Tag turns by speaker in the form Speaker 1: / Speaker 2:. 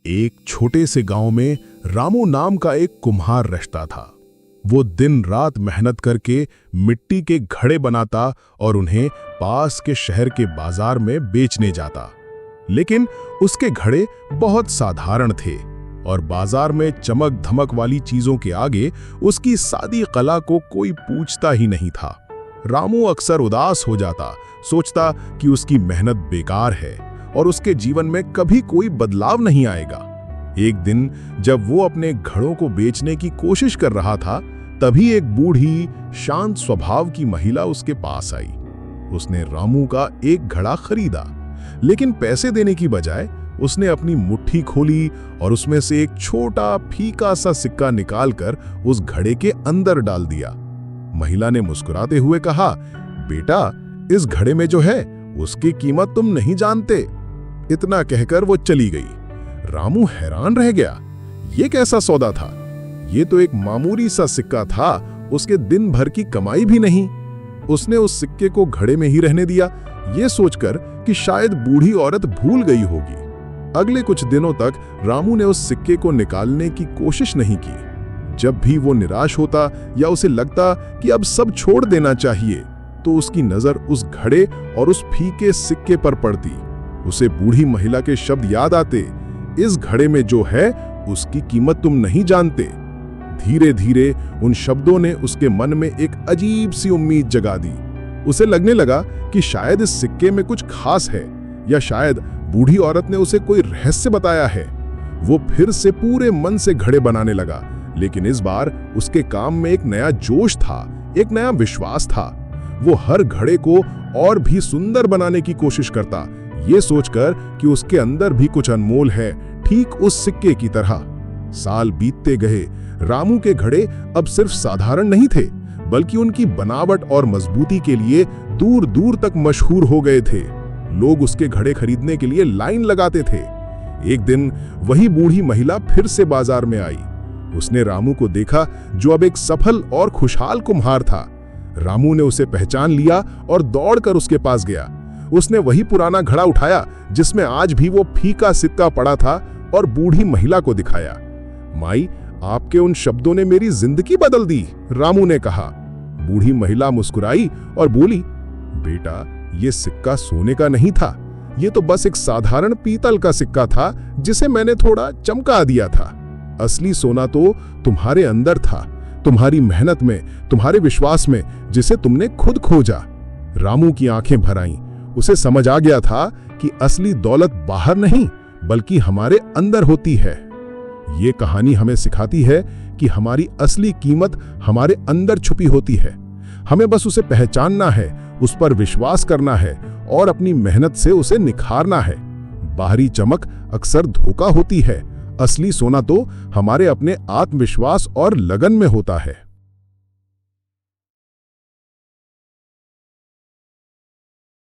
Speaker 1: एक छोटे से गांव में रामू नाम का एक कुम्हार रहता था। वो दिन रात मेहनत करके मिट्टी के घड़े बनाता और उन्हें पास के शहर के बाजार में बेचने जाता। लेकिन उसके घड़े बहुत साधारण थे और बाजार में चमक धमक वाली चीजों के आगे उसकी सादी कला को कोई पूछता ही नहीं था। रामू अक्सर उदास हो जाता, सोचता कि उसकी मेहनत बेकार है और उसके जीवन में कभी कोई बदलाव नहीं आएगा। एक दिन जब वो अपने घड़ों को बेचने की कोशिश कर रहा था, तभी एक बूढ़ी शांत स्वभाव की महिला उसके पास आई। उसने रामू का एक घड़ा खरीदा, लेकिन पैसे देने की बजाय उसने अपनी मुट्ठी खोली और उसमें से एक छोटा फीका सा सिक्का निकालकर उस घड़े के अंदर डाल दिया। महिला ने मुस्कुराते हुए कहा, बेटा, इस घड़े में जो है उसकी कीमत तुम नहीं जानते। इतना कहकर वो चली गई। रामू हैरान रह गया। ये कैसा सौदा था? ये तो एक मामूली सा सिक्का था, उसके दिन भर की कमाई भी नहीं। उसने उस सिक्के को घड़े में ही रहने दिया, ये सोचकर कि शायद बूढ़ी औरत भूल गई होगी। अगले कुछ दिनों तक रामू ने उस सिक्के को निकालने की कोशिश नहीं की। जब भी वो निराश होता या उसे लगता कि अब सब छोड़ देना चाहिए, तो उसकी नजर उस घड़े और उस फीके सिक्के पर पड़ती। उसे बूढ़ी महिला के शब्द याद आते, इस घड़े में जो है उसकी कीमत तुम नहीं जानते। धीरे धीरे उन शब्दों ने उसके मन में एक अजीब सी उम्मीद जगा दी। उसे लगने लगा कि शायद इस सिक्के में कुछ खास है, या शायद बूढ़ी औरत ने उसे कोई रहस्य बताया है। वो फिर से पूरे मन से घड़े बनाने लगा, लेकिन इस बार उसके काम में एक नया जोश था, एक नया विश्वास था। वो हर घड़े को और भी सुंदर बनाने की कोशिश करता, ये सोचकर कि उसके अंदर भी कुछ अनमोल है, ठीक उस सिक्के की तरह। साल बीतते गए। रामू के घड़े अब सिर्फ साधारण नहीं थे, बल्कि उनकी बनावट और मजबूती के लिए दूर दूर तक मशहूर हो गए थे। लोग उसके घड़े खरीदने के लिए लाइन लगाते थे। एक दिन वही बूढ़ी महिला फिर से बाजार में आई। उसने रामू को देखा, जो अब एक सफल और खुशहाल कुम्हार था। रामू ने उसे पहचान लिया और दौड़कर उसके पास गया। उसने वही पुराना घड़ा उठाया जिसमें आज भी वो फीका सिक्का पड़ा था और बूढ़ी महिला को दिखाया। माई, आपके उन शब्दों ने मेरी जिंदगी बदल दी, रामू ने कहा। बूढ़ी महिला मुस्कुराई और बोली, बेटा, ये सिक्का सोने का नहीं था, ये तो बस एक साधारण पीतल का सिक्का था जिसे मैंने थोड़ा चमका दिया था। असली सोना तो तुम्हारे अंदर था, तुम्हारी मेहनत में, तुम्हारे विश्वास में, जिसे तुमने खुद खोजा। रामू की आंखें भर आईं। उसे समझ आ गया था कि असली दौलत बाहर नहीं, बल्कि हमारे अंदर होती है। ये कहानी हमें सिखाती है कि हमारी असली कीमत हमारे अंदर छुपी होती है। हमें बस उसे पहचानना है, उस पर विश्वास करना है और अपनी मेहनत से उसे निखारना है। बाहरी चमक अक्सर धोखा होती है, असली सोना तो हमारे अपने आत्मविश्वास और लगन में होता है।